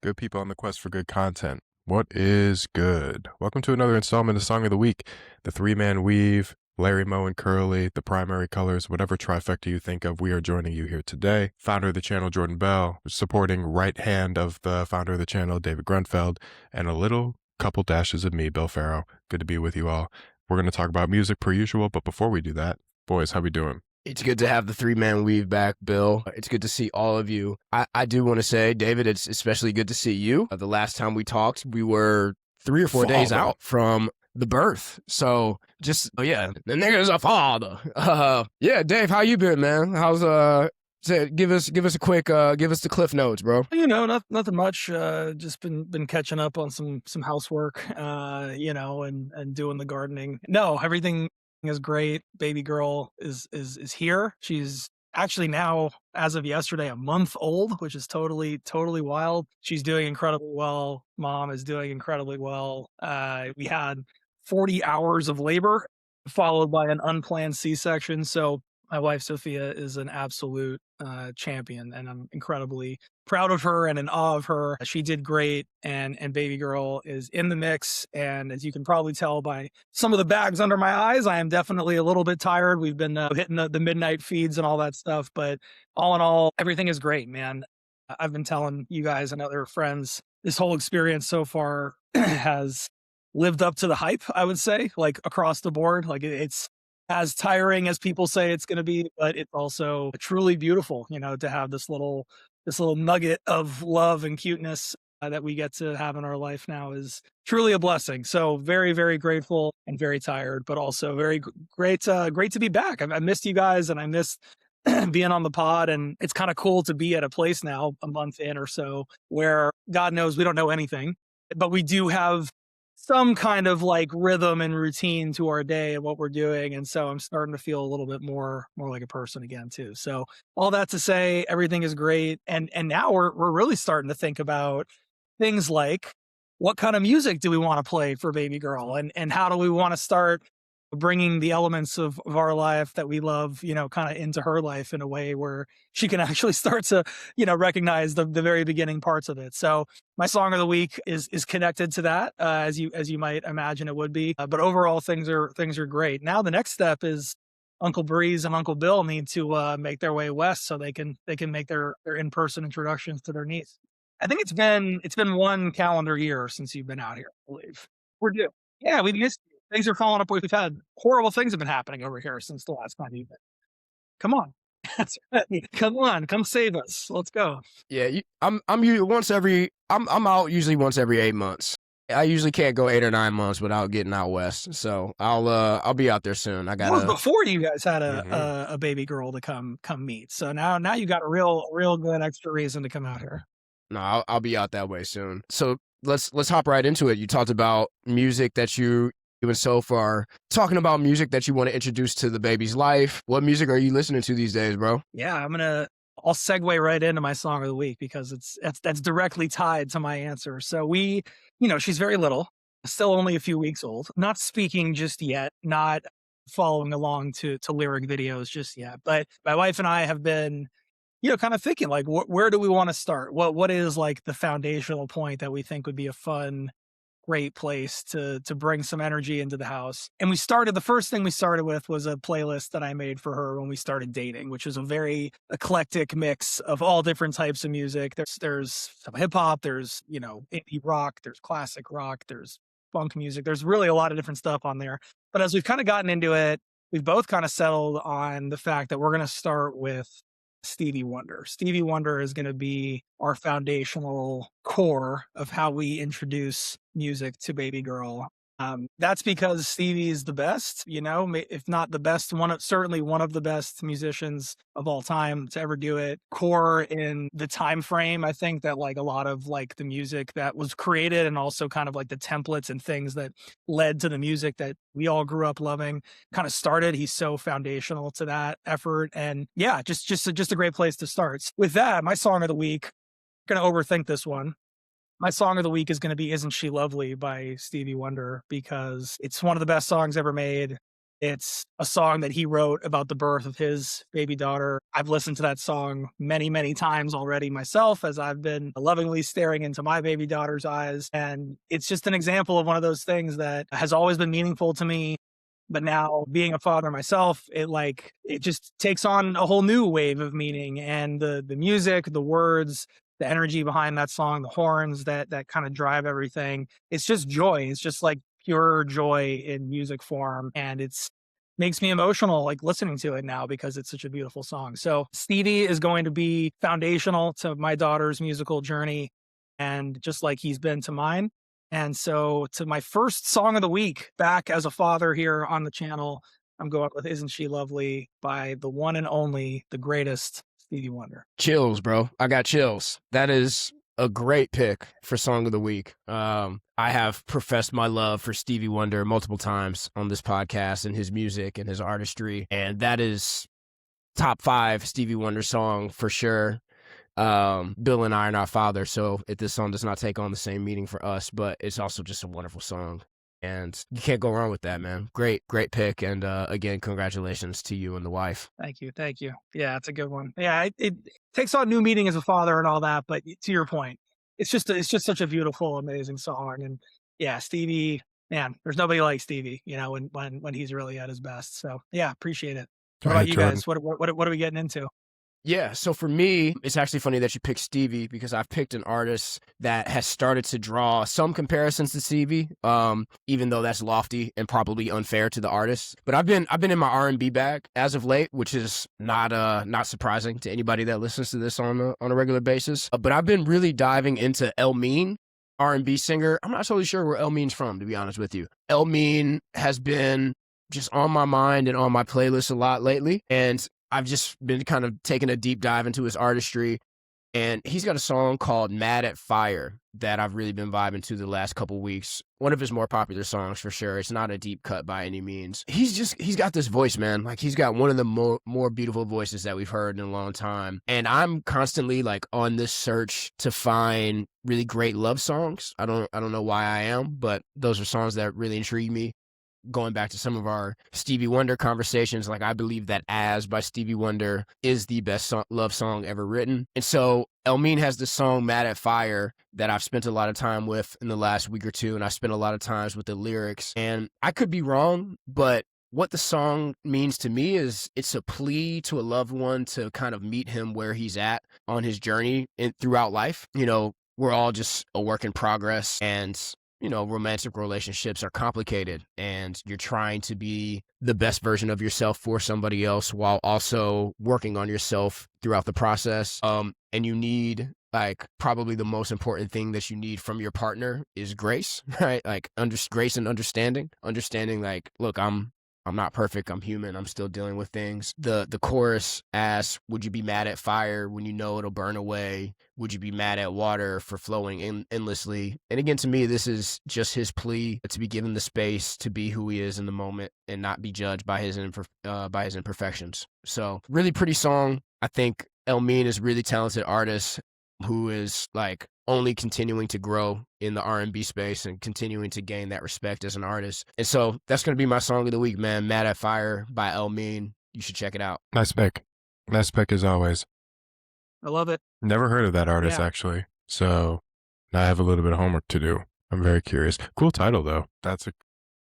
Good people on the quest for good content. What is good? Welcome to another installment of Song of the Week. The three-man weave, Larry, Moe, and Curly, the primary colors, whatever trifecta you think of, we are joining you here today. Founder of the channel, Jordan Bell, supporting right hand of the founder of the channel, David Grunfeld, and a little couple dashes of me, Bill Farrow. Good to be with you all. We're going to talk about music per usual, but before we do that, boys, how we doing? It's good to have the three-man weave back, Bill. It's good to see all of you. I do want to say, David, it's especially good to see you. The last time we talked, we were 3 or 4 days out from the birth. So just, the nigga's a father. Dave, how you been, man? How's, give us a quick, give us the cliff notes, bro. You know, nothing much. Just been catching up on some housework, and doing the gardening. No, everything is great. Baby girl is here. She's actually now, as of yesterday, a month old, which is totally wild. She's doing incredibly well. Mom is doing incredibly well. We had 40 hours of labor followed by an unplanned C-section. So my wife, Sophia, is an absolute champion, and I'm incredibly proud of her and in awe of her. She did great, and baby girl is in the mix. And as you can probably tell by some of the bags under my eyes, I am definitely a little bit tired. We've been hitting the midnight feeds and all that stuff, but all in all, everything is great, man. I've been telling you guys and other friends, this whole experience so far has lived up to the hype, I would say, like across the board. Like it's as tiring as people say it's going to be, but it's also truly beautiful, to have this little nugget of love and cuteness that we get to have in our life now is truly a blessing. So very, very grateful and very tired, but also very great to be back. I missed you guys, and I missed being on the pod, and it's kind of cool to be at a place now a month in or so where God knows we don't know anything, but we do have some kind of like rhythm and routine to our day and what we're doing. And so I'm starting to feel a little bit more like a person again too. So all that to say, everything is great. And now we're really starting to think about things like, what kind of music do we want to play for baby girl? And how do we want to start bringing the elements of our life that we love, kind of into her life in a way where she can actually start to, recognize the very beginning parts of it. So my song of the week is connected to that, as you might imagine it would be. But overall, things are great. Now the next step is Uncle Breeze and Uncle Bill need to make their way west so they can make their in-person introductions to their niece. I think it's been 1 calendar year since you've been out here, I believe. We're due. Yeah, we missed you. Things are falling up. We've had horrible things have been happening over here since the last time you've been. Come on. That's right. Come on, come save us. Let's go. Yeah, I'm out usually once every 8 months. I usually can't go 8 or 9 months without getting out west. So I'll be out there soon. I got. That was before you guys had a baby girl to come meet. So now you got a real good extra reason to come out here. No, I'll be out that way soon. So let's hop right into it. You talked about music that you doing so far, talking about music that you want to introduce to the baby's life. What music are you listening to these days, bro? Yeah, I'll segue right into my song of the week because that's directly tied to my answer. So she's very little, still only a few weeks old, not speaking just yet, not following along to lyric videos just yet. But my wife and I have been, kind of thinking like, where do we want to start? What is like the foundational point that we think would be a fun, great place to bring some energy into the house. And the first thing we started with was a playlist that I made for her when we started dating, which is a very eclectic mix of all different types of music. There's some hip hop, there's, indie rock, there's classic rock, there's funk music. There's really a lot of different stuff on there. But as we've kind of gotten into it, we've both kind of settled on the fact that we're going to start with Stevie Wonder. Stevie Wonder is going to be our foundational core of how we introduce music to baby girl. That's because Stevie is the best, if not the best, certainly one of the best musicians of all time to ever do it. Core in the time frame, I think that like a lot of like the music that was created and also kind of like the templates and things that led to the music that we all grew up loving kind of started. He's so foundational to that effort. And yeah, just a great place to start. With that, my song of the week, I'm going to overthink this one. My song of the week is going to be Isn't She Lovely by Stevie Wonder because it's one of the best songs ever made. It's a song that he wrote about the birth of his baby daughter. I've listened to that song many, many times already myself as I've been lovingly staring into my baby daughter's eyes. And it's just an example of one of those things that has always been meaningful to me. But now being a father myself, it just takes on a whole new wave of meaning, and the music, the words, the energy behind that song, the horns that kind of drive everything. It's just joy. It's just like pure joy in music form. And it's makes me emotional like listening to it now because it's such a beautiful song. So Stevie is going to be foundational to my daughter's musical journey, and just like he's been to mine. And so to my first song of the week back as a father here on the channel, I'm going with Isn't She Lovely by the one and only, the greatest Stevie Wonder. Chills, bro. I got chills. That is a great pick for song of the week. I have professed my love for Stevie Wonder multiple times on this podcast and his music and his artistry. And that is top 5 Stevie Wonder song for sure. Bill and I are not fathers, so this song does not take on the same meaning for us, but it's also just a wonderful song. And you can't go wrong with that, man. Great pick. And again, congratulations to you and the wife. Thank you. Yeah, it's a good one. Yeah, it takes on new meaning as a father and all that, but to your point, it's just such a beautiful, amazing song. And yeah, Stevie, man, there's nobody like Stevie, when he's really at his best. So yeah, appreciate it. What about you guys? What are we getting into? Yeah, so for me, it's actually funny that you picked Stevie because I've picked an artist that has started to draw some comparisons to Stevie, even though that's lofty and probably unfair to the artist. But I've been in my R&B bag as of late, which is not surprising to anybody that listens to this on a regular basis. But I've been really diving into Elmiene, R&B singer. I'm not totally sure where Elmiene's from, to be honest with you. Elmiene has been just on my mind and on my playlist a lot lately, and I've just been kind of taking a deep dive into his artistry, and he's got a song called Mad at Fire that I've really been vibing to the last couple weeks. One of his more popular songs for sure. It's not a deep cut by any means. He's got this voice, man. Like he's got one of the more beautiful voices that we've heard in a long time. And I'm constantly like on this search to find really great love songs. I don't know why I am, but those are songs that really intrigue me. Going back to some of our Stevie Wonder conversations, like I believe that As by Stevie Wonder is the best love song ever written. And so Elmiene has this song Mad at Fire that I've spent a lot of time with in the last week or two, and I spent a lot of times with the lyrics. And I could be wrong, but what the song means to me is it's a plea to a loved one to kind of meet him where he's at on his journey throughout life. We're all just a work in progress, and romantic relationships are complicated, and you're trying to be the best version of yourself for somebody else while also working on yourself throughout the process. And you need, like, probably the most important thing that you need from your partner is grace, right? Like grace and understanding, like, look, I'm not perfect. I'm human. I'm still dealing with things. The chorus asks, would you be mad at fire when you know it'll burn away? Would you be mad at water for flowing endlessly? And again, to me, this is just his plea to be given the space to be who he is in the moment and not be judged by his imperfections. So really pretty song. I think Elmiene is a really talented artist who is like only continuing to grow in the R&B space and continuing to gain that respect as an artist. And so that's going to be my song of the week, man. Mad at Fire by Elmiene. You should check it out. Nice pick as always. I love it. Never heard of that artist, actually. So now I have a little bit of homework to do. I'm very curious. Cool title, though. That's a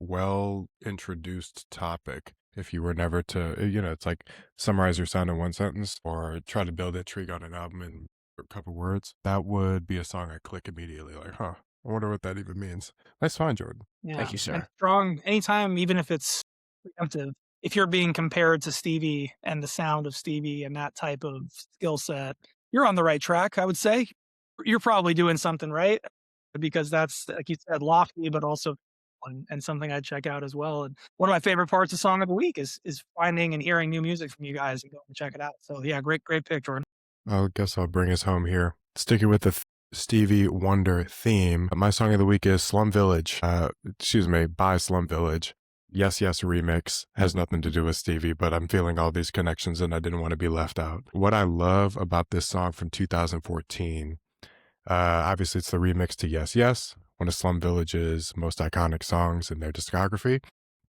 well-introduced topic. If you were never to, it's like summarize your sound in one sentence or try to build intrigue on an album in a couple words, that would be a song I click immediately. Like, I wonder what that even means. Nice find, Jordan. Yeah. Thank you, sir. And strong anytime, even if it's preemptive. If you're being compared to Stevie and the sound of Stevie and that type of skill set, you're on the right track, I would say. You're probably doing something right, because that's, like you said, lofty, but also and something I'd check out as well. And one of my favorite parts of Song of the Week is finding and hearing new music from you guys and going to check it out. So yeah, great pick, Jordan. I guess I'll bring us home here. Sticking with the Stevie Wonder theme, my song of the week is Slum Village. By Slum Village. Yes Yes remix. Has nothing to do with Stevie, but I'm feeling all these connections and I didn't want to be left out. What I love about this song from 2014, obviously it's the remix to Yes Yes, one of Slum Village's most iconic songs in their discography.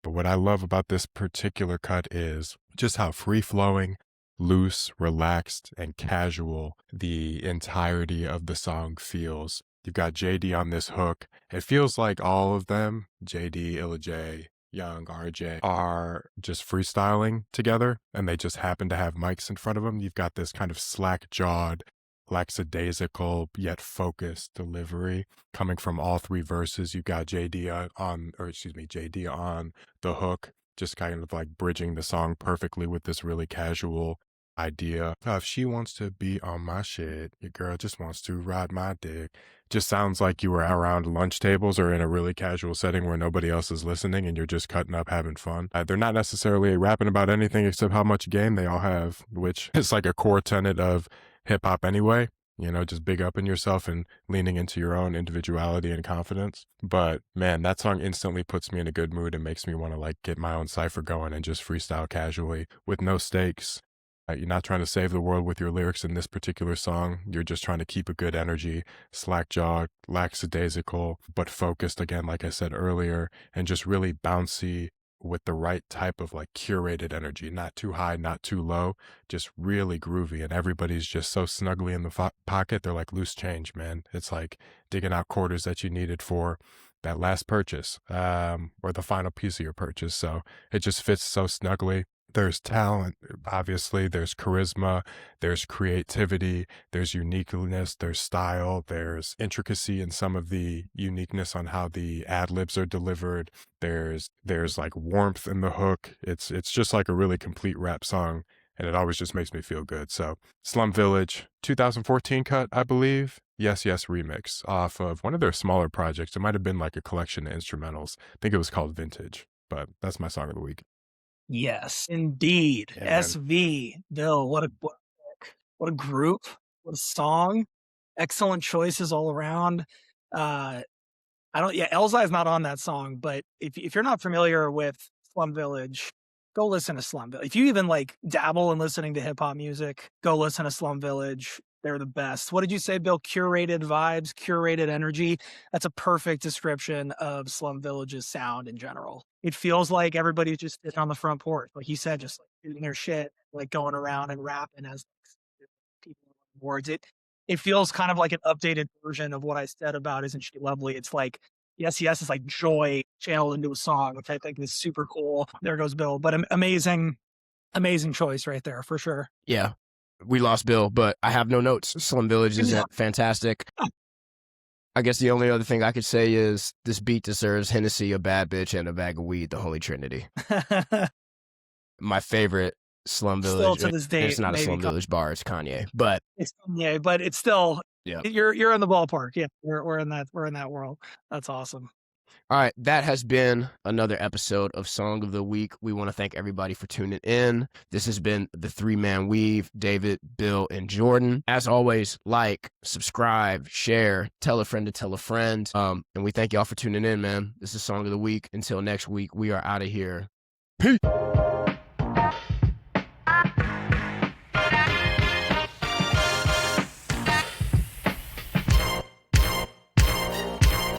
But what I love about this particular cut is just how free-flowing, loose, relaxed, and casual the entirety of the song feels. You've got JD on this hook. It feels like all of them, JD, Illa J, Young, RJ, are just freestyling together, and they just happen to have mics in front of them. You've got this kind of slack-jawed, lackadaisical, yet focused delivery coming from all three verses. You've got JD on the hook, just kind of like bridging the song perfectly with this really casual idea of she wants to be on my shit, your girl just wants to ride my dick. Just sounds like you were around lunch tables or in a really casual setting where nobody else is listening and you're just cutting up having fun. They're not necessarily rapping about anything except how much game they all have, which is like a core tenet of hip-hop anyway. You know, just big up in yourself and leaning into your own individuality and confidence. But man, that song instantly puts me in a good mood and makes me want to like get my own cipher going and just freestyle casually with no stakes. You're not trying to save the world with your lyrics in this particular song. You're just trying to keep a good energy, slack-jawed, lackadaisical, but focused again, like I said earlier, and just really bouncy with the right type of like curated energy, not too high, not too low, just really groovy. And everybody's just so snugly in the pocket. They're like loose change, man. It's like digging out quarters that you needed for that last purchase, or the final piece of your purchase. So it just fits so snugly. There's talent, obviously, there's charisma, there's creativity, there's uniqueness, there's style, there's intricacy in some of the uniqueness on how the ad-libs are delivered. There's like warmth in the hook. It's just like a really complete rap song, and it always just makes me feel good. So Slum Village, 2014 cut, I believe. Yes remix off of one of their smaller projects. It might have been like a collection of instrumentals. I think it was called Vintage, but that's my song of the week. Yes, indeed. Yeah, man. SV, Bill, what a group, what a song. Excellent choices all around. Elzai is not on that song, but if you're not familiar with Slum Village, go listen to Slum Village. If you even like dabble in listening to hip hop music, go listen to Slum Village. They're the best. What did you say, Bill? Curated vibes, curated energy. That's a perfect description of Slum Village's sound in general. It feels like everybody's just sitting on the front porch, like he said, just like doing their shit, like going around and rapping as people on boards. It feels kind of like an updated version of what I said about Isn't She Lovely? It's like yes, it's like joy channeled into a song, which I think is super cool. There goes Bill, but amazing choice right there for sure. Yeah. We lost Bill, but I have no notes. Slum Village is fantastic. I guess the only other thing I could say is this beat deserves Hennessy, a bad bitch, and a bag of weed, the Holy Trinity. My favorite Slum Village. Still to this day, it's not a Slum Village bar, it's Kanye. But it's Kanye, but it's still you're in the ballpark. Yeah, we're in that world. That's awesome. All right, that has been another episode of Song of the Week. We want to thank everybody for tuning in. This has been the three-man weave, David, Bill, and Jordan. As always, like, subscribe, share, tell a friend to tell a friend. And we thank y'all for tuning in, man. This is Song of the Week. Until next week, we are out of here. Peace.